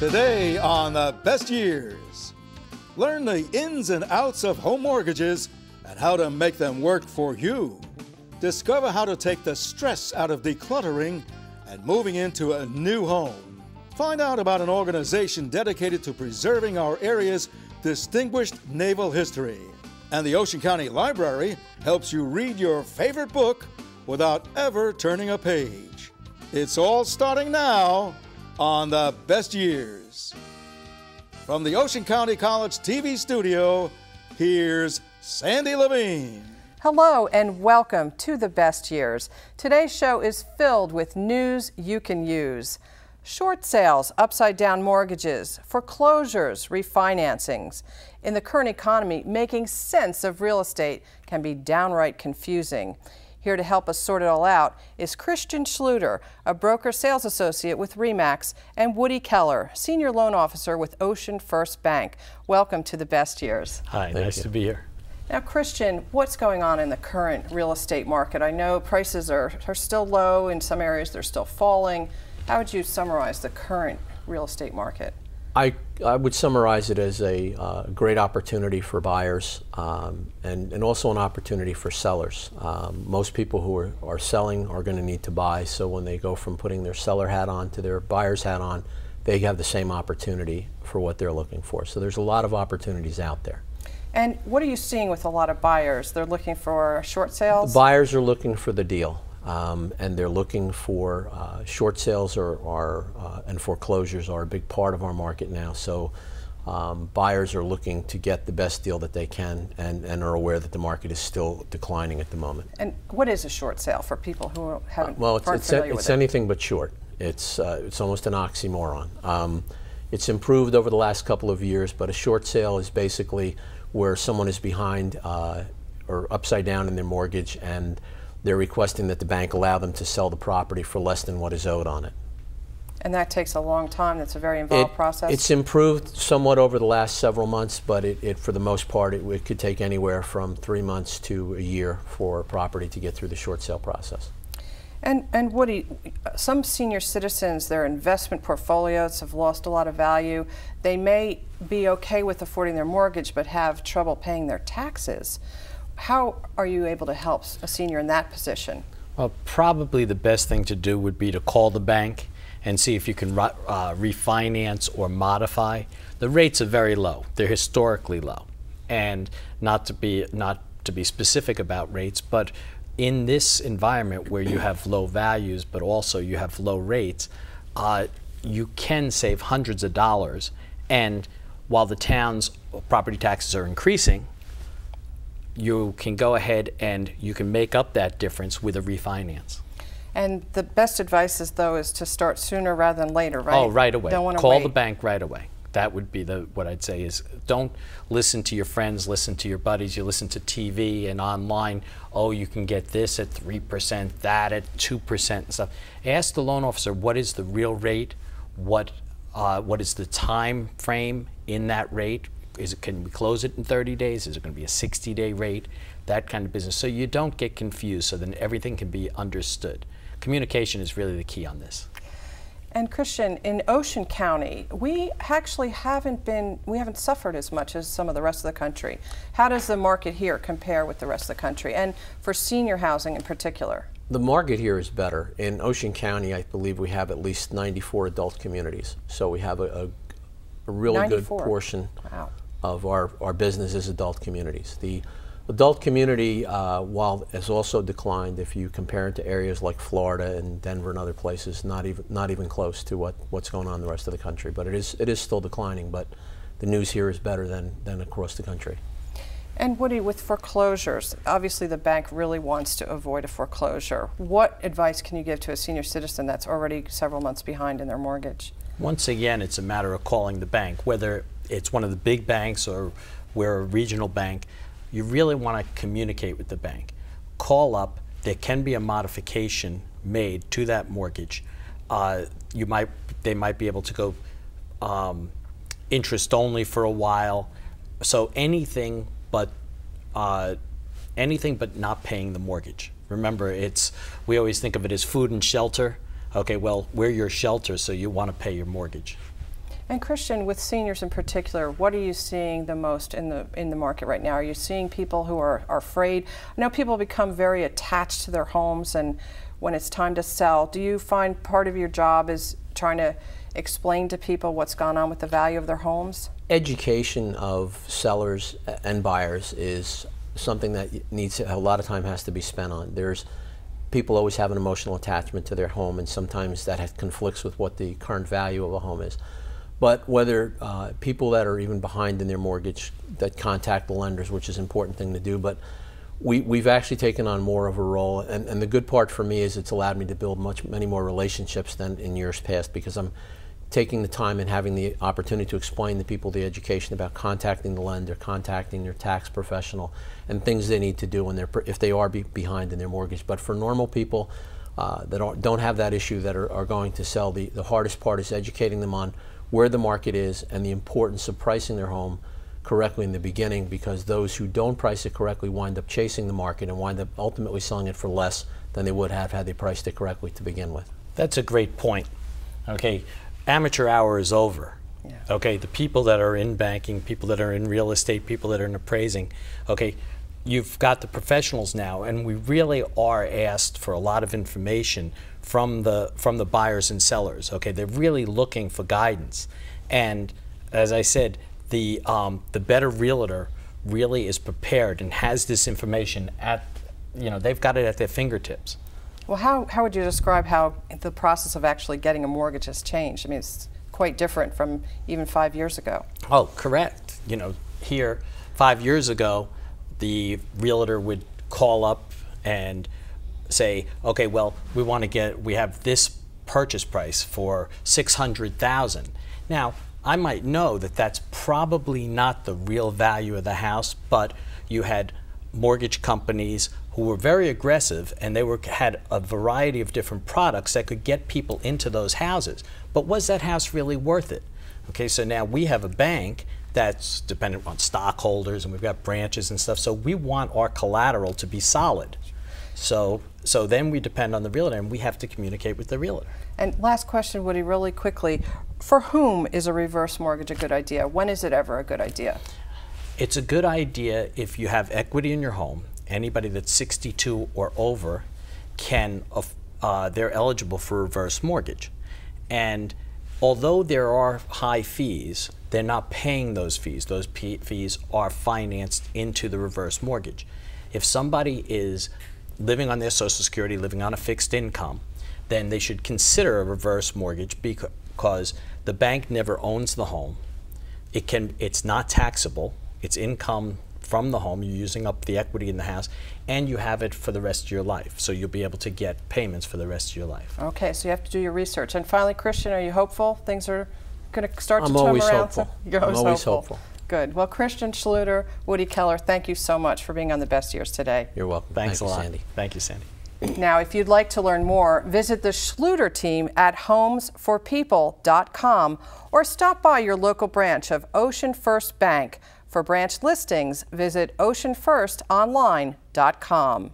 Today on The Best Years, learn the ins and outs of home mortgages and how to make them work for you. Discover how to take the stress out of decluttering and moving into a new home. Find out about an organization dedicated to preserving our area's distinguished naval history. And the Ocean County Library helps you read your favorite book without ever turning a page. It's all starting now on The Best Years. From the Ocean County College TV studio, here's Sandy Levine. Hello and welcome to The Best Years. Today's show is filled with news you can use. Short sales, upside-down mortgages, foreclosures, refinancings. In the current economy, making sense of real estate can be downright confusing. Here to help us sort it all out is Christian Schluter, a broker sales associate with RE/MAX, and Woody Keller, senior loan officer with Ocean First Bank. Welcome to The Best Years. Hi, nice to be here. Now, Christian, what's going on in the current real estate market? I know prices are still low. In some areas, they're still falling. How would you summarize the current real estate market? I would summarize it as a great opportunity for buyers and also an opportunity for sellers. Most people who are selling are going to need to buy, so when they go from putting their seller hat on to their buyer's hat on, they have the same opportunity for what they're looking for. So there's a lot of opportunities out there. And what are you seeing with a lot of buyers? They're looking for short sales? Buyers are looking for the deal. And they're looking for short sales and foreclosures are a big part of our market now. So buyers are looking to get the best deal that they can and are aware that the market is still declining at the moment. And what is a short sale for people who haven't it's anything but short. It's almost an oxymoron. It's improved over the last couple of years, but a short sale is basically where someone is behind or upside down in their mortgage and they're requesting that the bank allow them to sell the property for less than what is owed on it. And that takes a long time. That's a very involved process. It's improved somewhat over the last several months, but for the most part, it could take anywhere from 3 months to a year for a property to get through the short sale process. And Woody, some senior citizens, their investment portfolios have lost a lot of value. They may be okay with affording their mortgage, but have trouble paying their taxes. How are you able to help a senior in that position? Well, probably the best thing to do would be to call the bank and see if you can refinance or modify. The rates are very low. They're historically low. And not to be specific about rates, but in this environment where you have low values but also you have low rates, you can save hundreds of dollars. And while the town's property taxes are increasing, you can go ahead and you can make up that difference with a refinance. And the best advice is to start sooner rather than later, right? Oh, right away. Don't want to Call wait. the bank right away. That would be what I'd say is don't listen to your friends, listen to your buddies. You listen to TV and online, oh, you can get this at 3%, that at 2% and stuff. Ask the loan officer what is the real rate, what is the time frame in that rate. Can we close it in 30 days? Is it going to be a 60-day rate? That kind of business. So you don't get confused, so then everything can be understood. Communication is really the key on this. And Christian, in Ocean County, we actually haven't suffered as much as some of the rest of the country. How does the market here compare with the rest of the country, and for senior housing in particular? The market here is better. In Ocean County, I believe we have at least 94 adult communities. So we have a really 94. Good portion. Wow. Of our business is adult communities. The adult community, while has also declined, if you compare it to areas like Florida and Denver and other places, not even close to what's going on in the rest of the country. But it is still declining. But the news here is better than across the country. And Woody, with foreclosures, obviously the bank really wants to avoid a foreclosure. What advice can you give to a senior citizen that's already several months behind in their mortgage? Once again, it's a matter of calling the bank, whether it's one of the big banks or we're a regional bank. You really want to communicate with the bank. Call up. There can be a modification made to that mortgage. They might be able to go interest only for a while. So anything but not paying the mortgage. Remember, we always think of it as food and shelter. Okay, well, we're your shelter, so you want to pay your mortgage. And Christian, with seniors in particular, what are you seeing the most in the market right now? Are you seeing people who are afraid? I know people become very attached to their homes, and when it's time to sell, do you find part of your job is trying to explain to people what's gone on with the value of their homes? Education of sellers and buyers is something that a lot of time has to be spent on. People always have an emotional attachment to their home, and sometimes that conflicts with what the current value of a home is. But whether people that are even behind in their mortgage that contact the lenders, which is an important thing to do, but we've actually taken on more of a role, and the good part for me is it's allowed me to build many more relationships than in years past, because I'm taking the time and having the opportunity to explain to people the education about contacting the lender, contacting their tax professional, and things they need to do if they are behind in their mortgage. But for normal people that don't have that issue, that are going to sell, the hardest part is educating them on where the market is and the importance of pricing their home correctly in the beginning, because those who don't price it correctly wind up chasing the market and wind up ultimately selling it for less than they would have had they priced it correctly to begin with. That's a great point. Okay, amateur hour is over. Yeah. Okay, the people that are in banking, people that are in real estate, people that are in appraising, okay, you've got the professionals now, and we really are asked for a lot of information from the buyers and sellers. Okay, they're really looking for guidance, and as I said, the better realtor really is prepared and has this information they've got it at their fingertips. Well, how would you describe how the process of actually getting a mortgage has changed? I mean, it's quite different from even 5 years ago. Oh, correct. Here 5 years ago, the realtor would call up and say, okay, well, we have this purchase price for $600,000. Now, I might know that that's probably not the real value of the house, but you had mortgage companies who were very aggressive, and they had a variety of different products that could get people into those houses. But was that house really worth it? Okay, so now we have a bank that's dependent on stockholders, and we've got branches and stuff, so we want our collateral to be solid. So then we depend on the realtor, and we have to communicate with the realtor. And last question, Woody, really quickly. For whom is a reverse mortgage a good idea? When is it ever a good idea? It's a good idea if you have equity in your home. Anybody that's 62 or over they're eligible for a reverse mortgage. And although there are high fees, they're not paying those fees. Those fees are financed into the reverse mortgage. If somebody is living on their Social Security, living on a fixed income, then they should consider a reverse mortgage, because the bank never owns the home. It's not taxable. It's income from the home. You're using up the equity in the house, and you have it for the rest of your life. So you'll be able to get payments for the rest of your life. Okay, so you have to do your research. And finally, Christian, are you hopeful things are going to start to I'm turn always around? hopeful. You're I'm always hopeful. Good. Well, Christian Schluter, Woody Keller, thank you so much for being on The Best Years today. You're welcome. Thanks a lot. Sandy. Thank you, Sandy. Now, if you'd like to learn more, visit the Schluter team at homesforpeople.com or stop by your local branch of Ocean First Bank. For branch listings, visit oceanfirstonline.com.